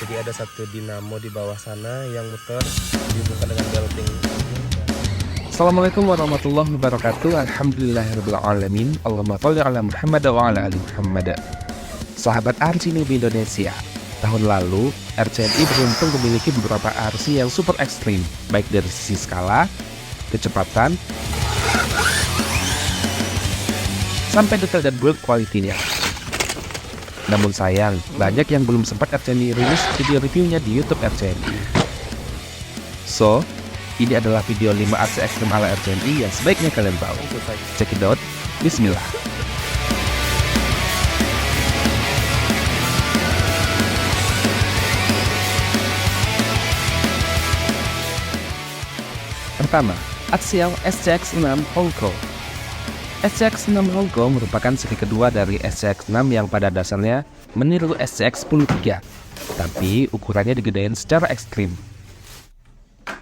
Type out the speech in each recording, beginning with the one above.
Jadi ada satu dinamo di bawah sana yang muter dihubungkan dengan belting. Assalamualaikum warahmatullahi wabarakatuh. Alhamdulillahirabbil alamin. Allahumma shalli ala Muhammad wa ala ali Muhammad. Sahabat RC Newbie Indonesia, tahun lalu RCNI beruntung memiliki beberapa RC yang super ekstrim, baik dari sisi skala, kecepatan, sampai detail dan build quality-nya. Namun sayang, banyak yang belum sempat RCNI rilis video reviewnya di YouTube RCNI. So, ini adalah video 5 RC ekstrim ala RCNI yang sebaiknya kalian tahu. Check it out. Bismillah. Pertama, Axial SCX-6 Holco. SCX-6 Holco merupakan seri kedua dari SCX-6 yang pada dasarnya meniru SCX-10 tapi ukurannya digedein secara ekstrim.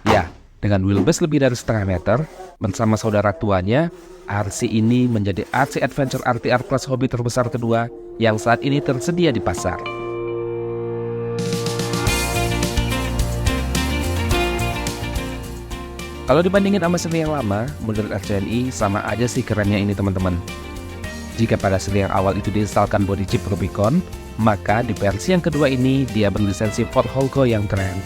Ya, dengan wheelbase lebih dari setengah meter, bersama saudara tuanya, RC ini menjadi RC Adventure RTR kelas hobi terbesar kedua yang saat ini tersedia di pasar. Kalau dibandingin sama seri yang lama, menurut RCNI sama aja sih kerennya ini teman-teman. Jika pada seri yang awal itu diinstalkan body chip Rubicon, maka di versi yang kedua ini dia berlisensi Ford Holco yang keren.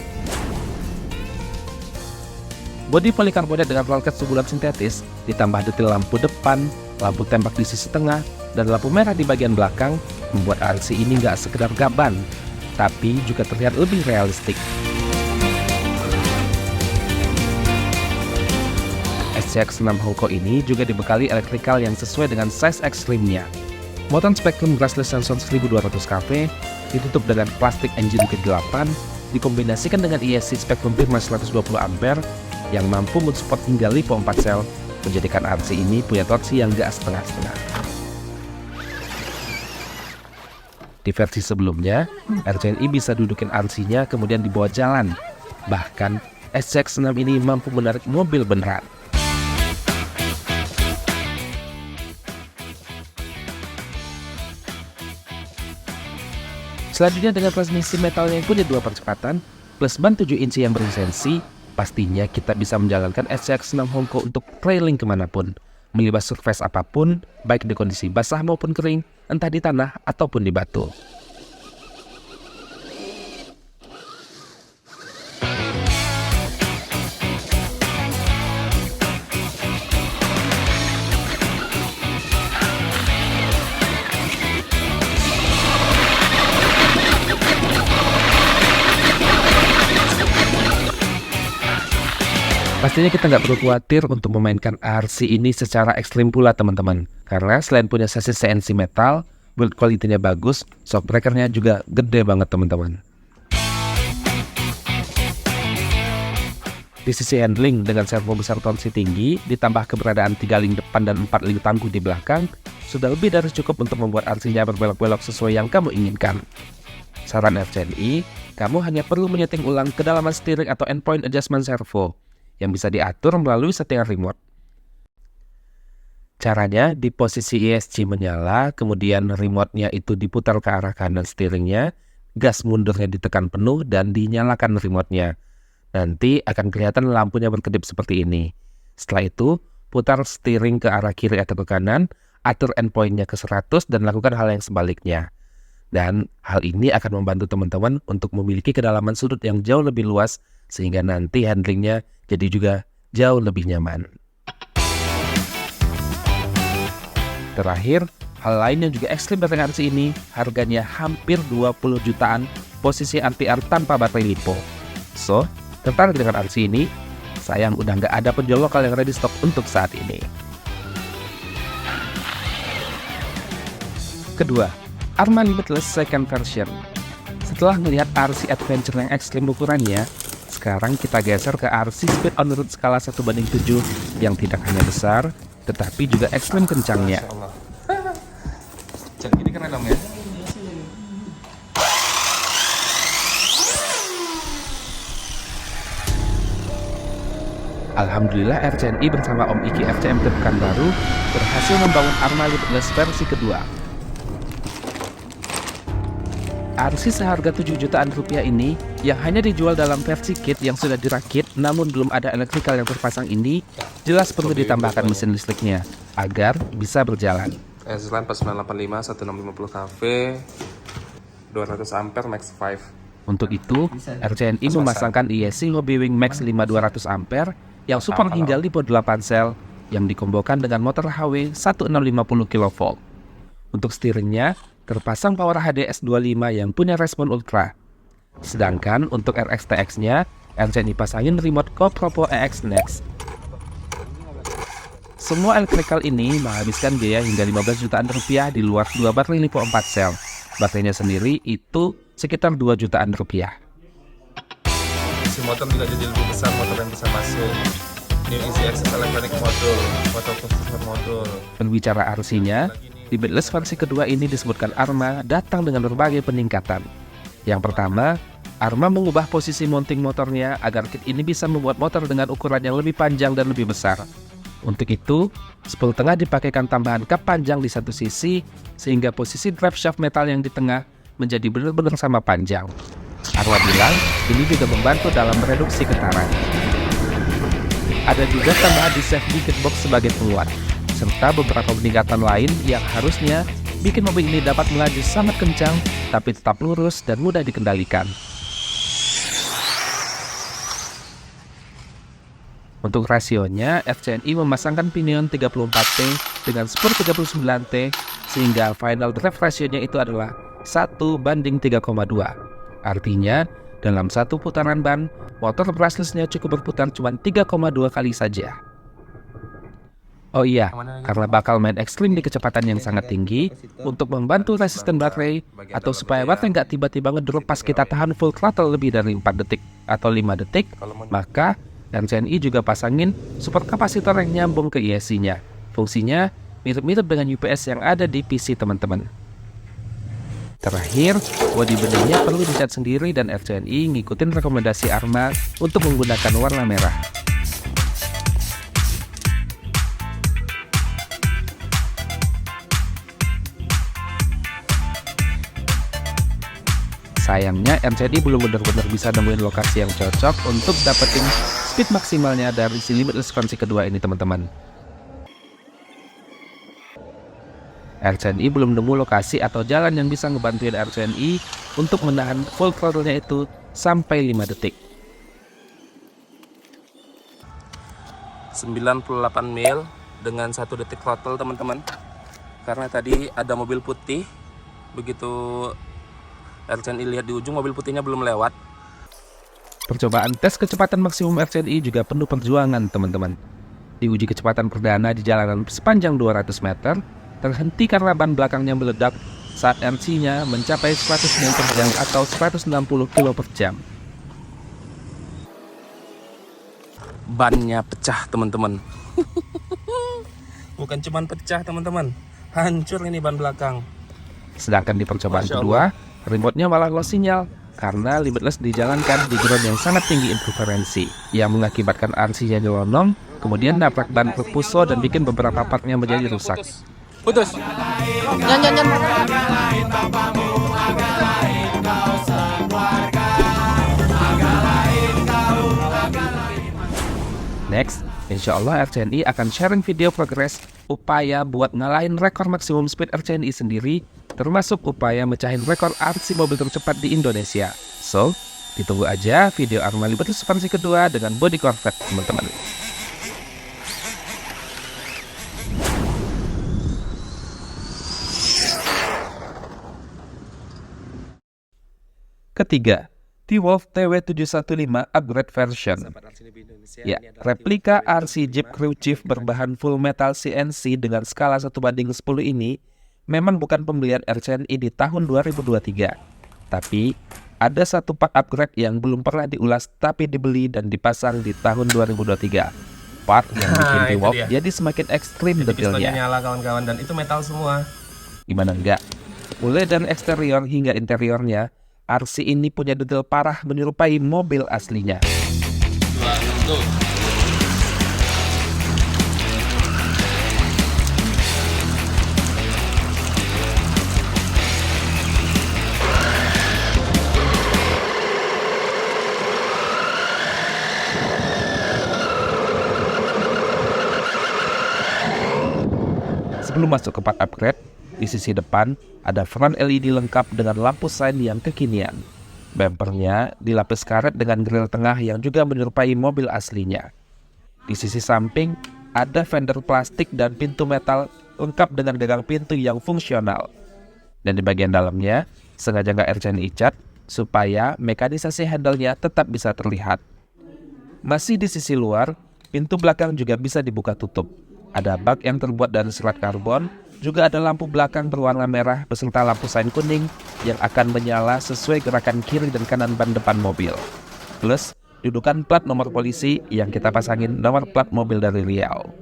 Bodi polikarbonat dengan roll cage subulan sintetis, ditambah detail lampu depan, lampu tembak di sisi tengah, dan lampu merah di bagian belakang, membuat RC ini nggak sekedar gaban, tapi juga terlihat lebih realistik. SCX-6 Holco ini juga dibekali elektrikal yang sesuai dengan size ekstrimnya. Motor Spectrum Brushless Sensor 1200 kV ditutup dengan plastik engine ke-8, dikombinasikan dengan ESC Spectrum Firma 120 ampere yang mampu mensupport hingga LiPo 4 sel, menjadikan RC ini punya torsi yang gak setengah-setengah. Di versi sebelumnya, RCNI bisa dudukin RC-nya kemudian dibawa jalan. Bahkan, SCX-6 ini mampu menarik mobil beneran. Selanjutnya dengan transmisi metal yang punya 2 percepatan, plus ban 7 inci yang berlisensi, pastinya kita bisa menjalankan SCX-6 Holco untuk trailing kemanapun, melibas surface apapun, baik di kondisi basah maupun kering, entah di tanah ataupun di batu. Pastinya kita nggak perlu khawatir untuk memainkan RC ini secara ekstrim pula teman-teman. Karena selain punya sasis CNC metal, build quality-nya bagus, shock breaker-nya juga gede banget teman-teman. Di sisi handling dengan servo besar torsi tinggi, ditambah keberadaan 3 link depan dan 4 link tangguh di belakang, sudah lebih dari cukup untuk membuat RC-nya berbelok-belok sesuai yang kamu inginkan. Saran RCNI, kamu hanya perlu menyeting ulang kedalaman steering atau endpoint adjustment servo, yang bisa diatur melalui settingan remote. Caranya, di posisi ESC menyala, kemudian remote-nya itu diputar ke arah kanan steeringnya, gas mundurnya ditekan penuh, dan dinyalakan remote-nya. Nanti akan kelihatan lampunya berkedip seperti ini. Setelah itu, putar steering ke arah kiri atau ke kanan, atur endpoint-nya ke 100, dan lakukan hal yang sebaliknya. Dan hal ini akan membantu teman-teman untuk memiliki kedalaman sudut yang jauh lebih luas, sehingga nanti handlingnya jadi juga jauh lebih nyaman. Terakhir, hal lain yang juga ekstrim dari RC ini, harganya hampir 20 jutaan, posisi RTR tanpa baterai LiPo. So, tertarik dengan RC ini? Sayang udah nggak ada penjual lokal yang ready stock untuk saat ini. Kedua, Arma Limitless Second Version. Setelah melihat RC Adventure yang ekstrim ukurannya, sekarang kita geser ke RC Speed on Road skala 1:7 yang tidak hanya besar, tetapi juga ekstrim kencangnya. Jadi ini keren dong ya. Alhamdulillah RCNI bersama Om Iki FCM ke Pekanbaru berhasil membangun Arma Limitless versi kedua. RC seharga 7 jutaan rupiah ini yang hanya dijual dalam versi kit yang sudah dirakit namun belum ada elektrikal yang terpasang ini jelas perlu ditambahkan mesin listriknya agar bisa berjalan. S-Line 4985 1650 kV 200 ampere max 5. Untuk itu, RCNI memasangkan ESC Hobbywing Max 5200 ampere yang support hingga lipo 8 sel yang dikombokan dengan motor HW 1650 kV. Untuk steeringnya, terpasang power HDS 25 yang punya respon ultra. Sedangkan untuk RXTX-nya, RCNI pasangin remote GoPro EX Next. Semua electrical ini menghabiskan biaya hingga 15 jutaan rupiah di luar 2 baterai lipo 4 sel. Baterainya sendiri itu sekitar 2 jutaan rupiah. Si motor juga jadi lebih besar, motor yang bisa masuk. New Easy Access Electronic Module, waterproof system module. Berbicara RC-nya, Limitless versi kedua ini disebutkan Arma datang dengan berbagai peningkatan. Yang pertama, Arma mengubah posisi mounting motornya agar kit ini bisa membuat motor dengan ukuran yang lebih panjang dan lebih besar. Untuk itu, spool tengah dipakaikan tambahan kap panjang di satu sisi, sehingga posisi drive shaft metal yang di tengah menjadi benar-benar sama panjang. Arma bilang, ini juga membantu dalam mereduksi getaran. Ada juga tambahan di safety kit box sebagai penguat, serta beberapa peningkatan lain yang harusnya bikin mobil ini dapat melaju sangat kencang, tapi tetap lurus dan mudah dikendalikan. Untuk rasionya, RCNI memasangkan pinion 34T dengan spur 39T, sehingga final drive rasionya itu adalah 1:3,2. Artinya, dalam satu putaran ban, motor brushless-nya cukup berputar cuma 3,2 kali saja. Oh iya, karena bakal main ekstrim di kecepatan yang sangat tinggi, untuk membantu resisten baterai, atau supaya baterai nggak tiba-tiba ngedrop pas kita tahan full throttle lebih dari 4 detik atau 5 detik, maka RCNI juga pasangin support kapasitor yang nyambung ke ESC-nya. Fungsinya mirip-mirip dengan UPS yang ada di PC teman-teman. Terakhir, bodi benihnya perlu dicat sendiri dan RCNI ngikutin rekomendasi Arma untuk menggunakan warna merah. Sayangnya RCNI belum benar-benar bisa nemuin lokasi yang cocok untuk dapetin speed maksimalnya dari si Limitless versi kedua ini teman-teman. RCNI belum nemu lokasi atau jalan yang bisa ngebantuin RCNI untuk menahan full throttle-nya itu sampai 5 detik. 98 mil dengan 1 detik throttle teman-teman. Karena tadi ada mobil putih, begitu RCNI lihat di ujung mobil putihnya belum lewat. Percobaan tes kecepatan maksimum RCNI juga penuh perjuangan teman-teman. Di uji kecepatan perdana di jalanan sepanjang 200 meter, terhenti karena ban belakangnya meledak saat RC-nya mencapai 100 mil per jam atau 160 km per jam. Bannya pecah teman-teman. Bukan cuman pecah teman-teman, hancur ini ban belakang. Sedangkan di percobaan kedua, remote-nya malah lost sinyal karena Limitless dijalankan di ground yang sangat tinggi interferensi yang mengakibatkan RC-nya nyelonong, kemudian nabrak ban perpuso dan bikin beberapa partnya menjadi rusak. Putus. Next, insya Allah RCNI akan sharing video progres upaya buat ngalahin rekor maksimum speed RCNI sendiri, termasuk upaya mecahin rekor RC mobil tercepat di Indonesia. So, ditunggu aja video Arma Limitless versi kedua dengan body Corvette teman-teman. Ketiga, T-Wolf TW715 Upgrade Version. Ya, replika RC Jeep Crew Chief berbahan full metal CNC dengan skala 1:10 ini memang bukan pembelian RCNI di tahun 2023. Tapi, ada satu part upgrade yang belum pernah diulas tapi dibeli dan dipasang di tahun 2023. Part yang bikin T-Wolf jadi semakin ekstrim detailnya. Nyala kawan-kawan, dan itu metal semua. Gimana enggak? Mulai dari eksterior hingga interiornya, RC ini punya detail parah menyerupai mobil aslinya. sebelum masuk ke part upgrade, di sisi depan ada front LED lengkap dengan lampu sign yang kekinian. Bumpernya dilapis karet dengan grill tengah yang juga menyerupai mobil aslinya. Di sisi samping ada fender plastik dan pintu metal lengkap dengan gagang pintu yang fungsional. Dan di bagian dalamnya sengaja nggak RCNI cat supaya mekanisasi handle-nya tetap bisa terlihat. Masih di sisi luar, pintu belakang juga bisa dibuka tutup. Ada bak yang terbuat dari serat karbon, juga ada lampu belakang berwarna merah beserta lampu sein kuning yang akan menyala sesuai gerakan kiri dan kanan ban depan mobil. Plus, dudukan plat nomor polisi yang kita pasangin nomor plat mobil dari Riau.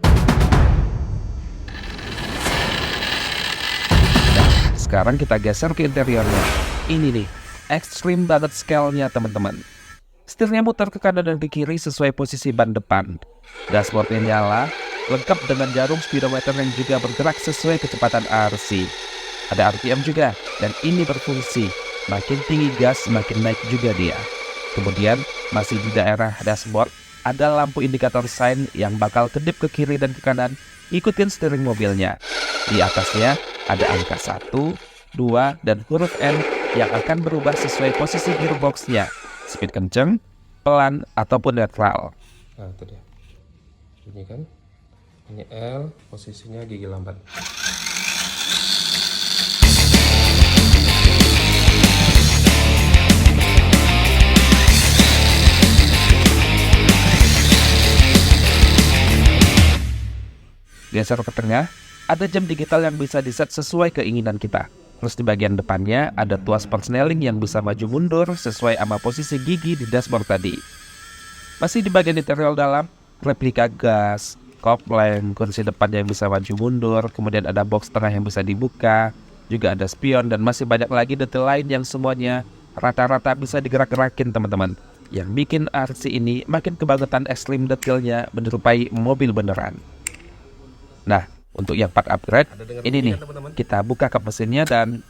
Nah, sekarang kita geser ke interiornya. Ini nih, ekstrim banget scale-nya teman-teman. Setirnya muter ke kanan dan ke kiri sesuai posisi ban depan. Dashboardnya nyala, lengkap dengan jarum speedometer yang juga bergerak sesuai kecepatan RC. Ada RPM juga, dan ini berfungsi. Makin tinggi gas, makin naik juga dia. Kemudian, masih di daerah dashboard, ada lampu indikator sign yang bakal kedip ke kiri dan ke kanan, ikutin steering mobilnya. Di atasnya, ada angka 1, 2, dan huruf N yang akan berubah sesuai posisi gearboxnya, speed kenceng, pelan, ataupun netral. Nah itu dia, ini kan, ini L, posisinya gigi lambat. Geser ke tengah, ada jam digital yang bisa diset sesuai keinginan kita. Terus di bagian depannya ada tuas persneling yang bisa maju mundur sesuai sama posisi gigi di dashboard tadi. Masih di bagian interior dalam, replika gas, kopling, kursi depannya yang bisa maju mundur, kemudian ada box tengah yang bisa dibuka, juga ada spion dan masih banyak lagi detail lain yang semuanya rata-rata bisa digerak-gerakin teman-teman. Yang bikin RC ini makin kebangetan ekstrim detailnya menyerupai mobil beneran. Nah, untuk yang part upgrade, ini nih, kita buka kap mesinnya dan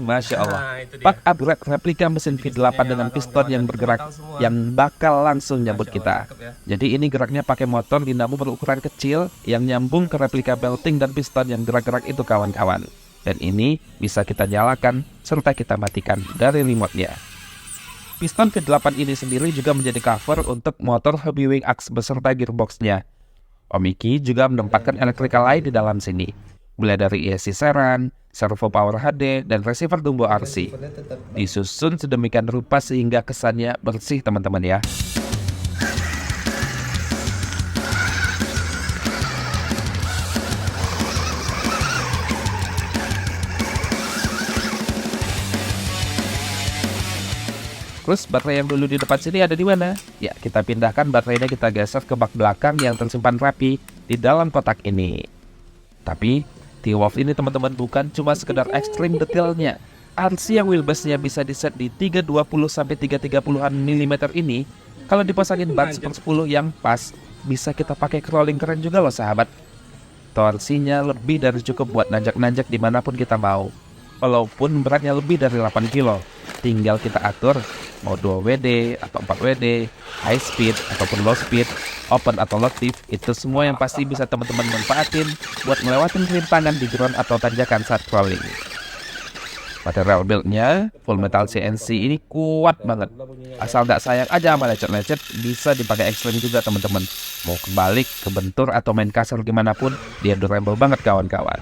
Masya Allah. Part upgrade replika mesin V8 dengan piston yang bergerak, yang bakal langsung nyambut kita. Jadi ini geraknya pakai motor dinamo berukuran kecil yang nyambung ke replika belting dan piston yang gerak-gerak itu kawan-kawan. Dan ini bisa kita nyalakan serta kita matikan dari remote-nya. Piston V8 ini sendiri juga menjadi cover untuk motor Heavy Wing Axe beserta gearbox-nya. Om Iki juga menempatkan elektrikal lain di dalam sini, mulai dari ESC Seran, servo power HD, dan receiver Dumbo RC. Disusun sedemikian rupa sehingga kesannya bersih teman-teman ya. Terus baterai yang dulu di depan sini ada di mana? Ya, kita pindahkan baterainya, kita geser ke bak belakang yang tersimpan rapi di dalam kotak ini. Tapi, T-Wolf ini teman-teman bukan cuma sekedar ekstrim detailnya. RC yang wheelbase-nya bisa diset di 320-330 mm ini, kalau dipasangin bat 10 yang pas, bisa kita pakai crawling keren juga loh sahabat. Torsinya lebih dari cukup buat nanjak-nanjak dimanapun kita mau. Walaupun beratnya lebih dari 8 kilo, tinggal kita atur mau 2 WD atau 4 WD, high speed ataupun low speed, open atau locked, itu semua yang pasti bisa teman-teman manfaatin buat melewatin rintangan di ground atau tanjakan saat crawling. Material build-nya full metal CNC ini kuat banget. Asal nggak sayang aja sama lecet-lecet, bisa dipakai ekstrim juga teman-teman. Mau kebalik, kebentur atau main kasar gimana pun, dia durable banget kawan-kawan.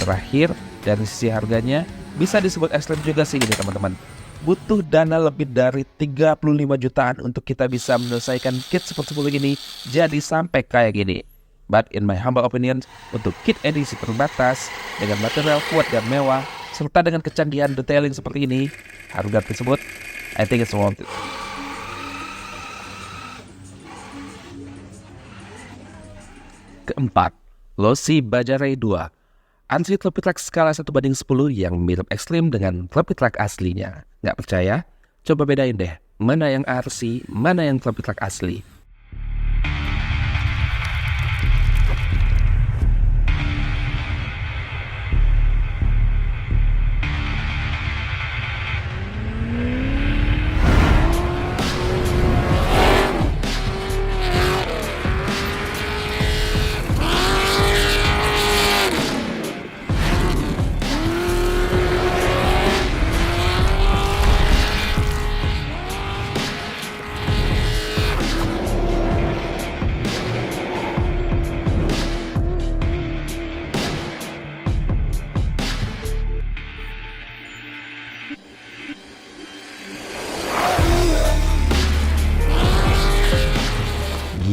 Terakhir, dari sisi harganya, bisa disebut ekstrim juga sih ini teman-teman. Butuh dana lebih dari 35 jutaan untuk kita bisa menyelesaikan kit seperti 10 ini jadi sampai kayak gini. But in my humble opinion, untuk kit edisi terbatas, dengan material kuat dan mewah, serta dengan kecanggihan detailing seperti ini, harga tersebut, I think it's worth it. Keempat, Losi Bajaj Ray 2. RC Trophy Track skala 1:10 yang mirip ekstrim dengan Trophy Track aslinya. Nggak percaya? Coba bedain deh, mana yang RC, mana yang Trophy Track asli.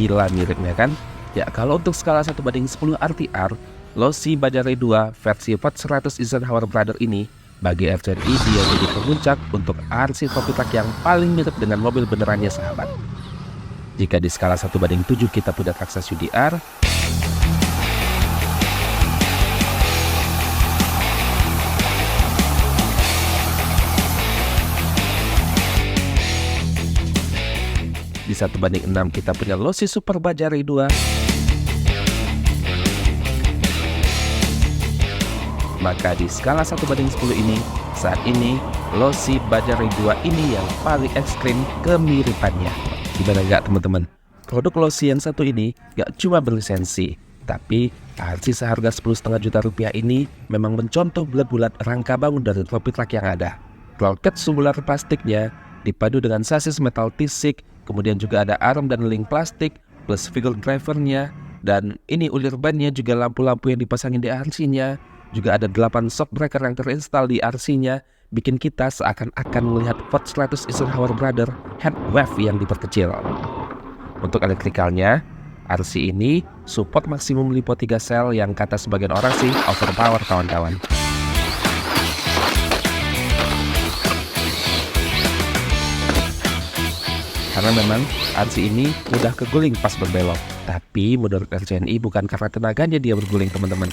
Gila miripnya kan? Ya, kalau untuk skala 1:10 RTR, Losi Bajare 2 versi 400 Eisenhower Brother ini bagi RCNI dia jadi pemuncak untuk RC Trophy Track yang paling mirip dengan mobil benerannya sahabat. Jika di skala 1:7 kita punya Traxxas UDR, di 1:6 kita punya Losi Super Bajare 2. Maka di skala 1:10 ini, saat ini Losi Bajare 2 ini yang paling ekstrim kemiripannya. Gimana nggak teman-teman? Produk Losi yang satu ini nggak cuma berlisensi, tapi RC seharga 10,5 juta rupiah ini memang mencontoh bulat-bulat rangka bangun dari Trophy Track yang ada. Rollcage subular plastiknya dipadu dengan sasis metal T-Sig, kemudian juga ada arm dan link plastik, plus figure drivernya, dan ini ulir bannya juga lampu-lampu yang dipasangin di RC-nya, juga ada 8 shock breaker yang terinstal di RC-nya, bikin kita seakan-akan melihat 400 Eisenhower Brother head wave yang diperkecil. Untuk elektrikalnya, RC ini support maksimum LiPo 3 sel yang kata sebagian orang sih overpower kawan-kawan. Karena memang RC ini mudah keguling pas berbelok. Tapi menurut RCNI bukan karena tenaganya dia berguling teman-teman.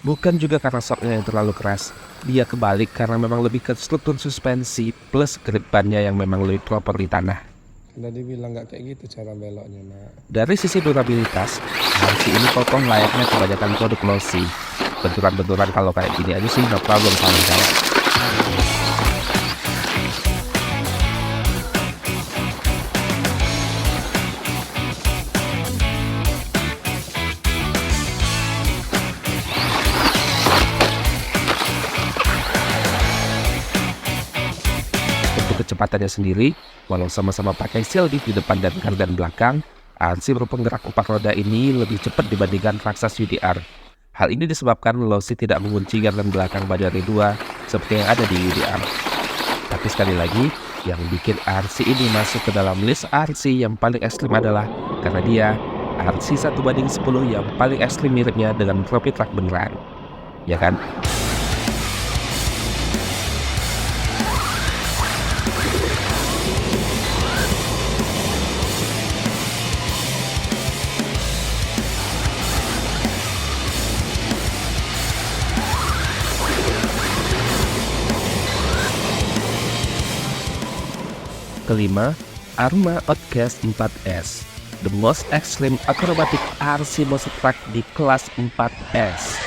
Bukan juga karena shocknya yang terlalu keras. Dia kebalik karena memang lebih ke struktur suspensi plus grip bannya yang memang lebih proper di tanah. Udah dibilang nggak kayak gitu cara beloknya, Nak. Dari sisi durabilitas, RC ini kokoh layaknya kebanyakan produk Losi. Benturan-benturan kalau kayak gini aja sih no problem kawan-kawan. Kecepatannya sendiri, walau sama-sama pakai seal di depan dan gardan belakang, RC berpenggerak 4 roda ini lebih cepat dibandingkan Traxxas UDR. Hal ini disebabkan Losi tidak mengunci gardan belakang Bajare 2 seperti yang ada di UDR. Tapi sekali lagi, yang bikin RC ini masuk ke dalam list RC yang paling ekstrim adalah karena dia RC 1:10 yang paling ekstrim miripnya dengan Trophy Track beneran. Ya kan? Kelima, Arrma Outcast 4S, the most extreme acrobatic RC monster truck di kelas 4S.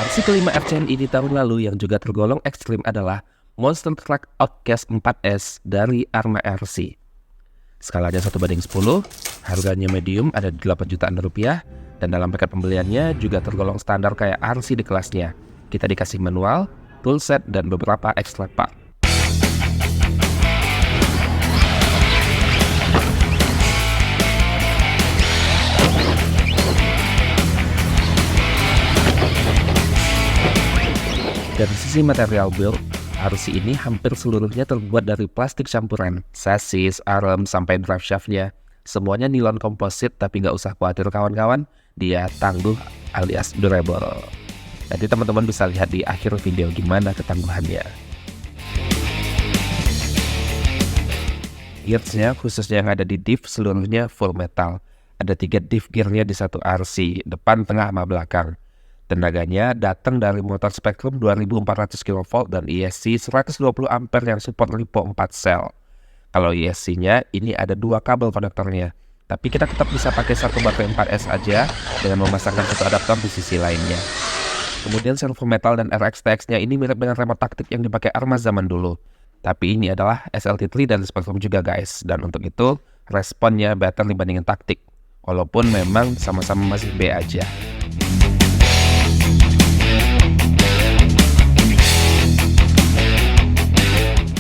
RC kelima RCNI di tahun lalu yang juga tergolong ekstrim adalah Monster Truck Outcast 4S dari Arrma RC. Skalanya 1:10, harganya medium ada 8 jutaan rupiah, dan dalam paket pembeliannya juga tergolong standar kayak RC di kelasnya. Kita dikasih manual, toolset, dan beberapa extra part. Dari sisi material build, RC ini hampir seluruhnya terbuat dari plastik campuran, sasis, arm, sampai drive shaftnya. Semuanya nilon komposit, tapi nggak usah khawatir kawan-kawan, dia tangguh alias durable. Nanti teman-teman bisa lihat di akhir video gimana ketangguhannya. Gearsnya khususnya yang ada di diff seluruhnya full metal. Ada 3 diff gearnya di satu RC, depan, tengah, sama belakang. Tenaganya datang dari motor Spektrum 2400 kV dan ESC 120 ampere yang support LiPo 4 sel. Kalau ESC-nya ini ada 2 kabel konektornya, tapi kita tetap bisa pakai satu baterai 4S aja dengan memasangkan satu adaptor di sisi lainnya. Kemudian servo metal dan RXTX-nya ini mirip dengan remote taktik yang dipakai Arma zaman dulu. Tapi ini adalah SLT3 dari Spektrum juga guys, dan untuk itu responnya better dibandingin taktik. Walaupun memang sama-sama masih B aja.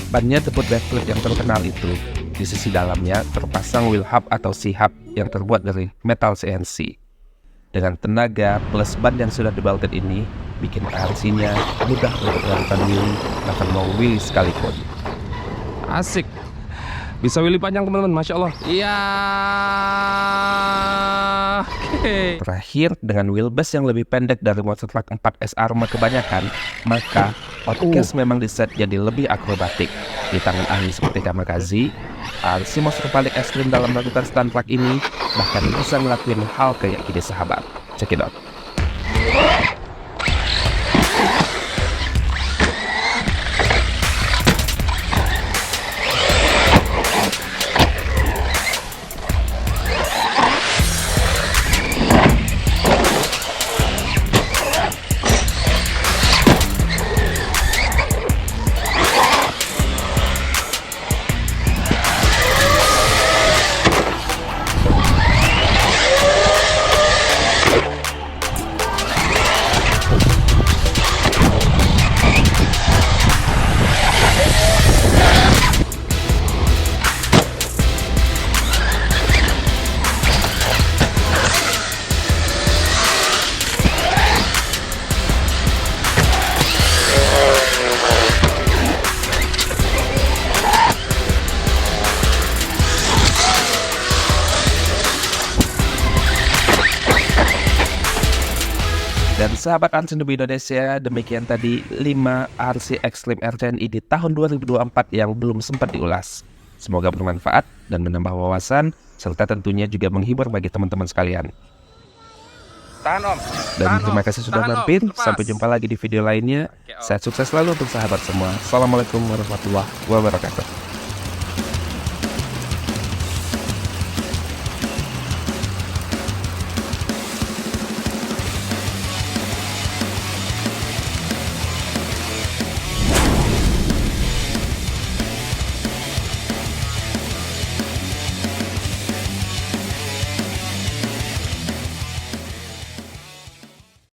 Bannya debut backflip yang terkenal itu. Di sisi dalamnya terpasang wheel hub atau C-hub yang terbuat dari metal CNC. Dengan tenaga plus ban yang sudah dibelted ini, bikin RC-nya mudah untuk melakukan wheelie, bahkan mau wheelie sekalipun. Asik. Bisa wheelie panjang teman-teman, Masya Allah. Iya. Oke. Terakhir, dengan wheelbase yang lebih pendek dari monster truck 4S Arma kebanyakan, maka podcast memang diset jadi lebih akrobatik. Di tangan ahli seperti Kamakazi, RC monster paling ekstrim dalam melakukan stunt truck ini bahkan bisa ngelakuin hal kayak gini sahabat. Check it out. Dan sahabat RC Noob Indonesia, demikian tadi 5 RC Extreme RCNI di tahun 2024 yang belum sempat diulas. Semoga bermanfaat dan menambah wawasan, serta tentunya juga menghibur bagi teman-teman sekalian. Tahan Om. Dan terima kasih sudah mampir, sampai jumpa lagi di video lainnya. Sehat sukses selalu untuk sahabat semua. Assalamualaikum warahmatullahi wabarakatuh.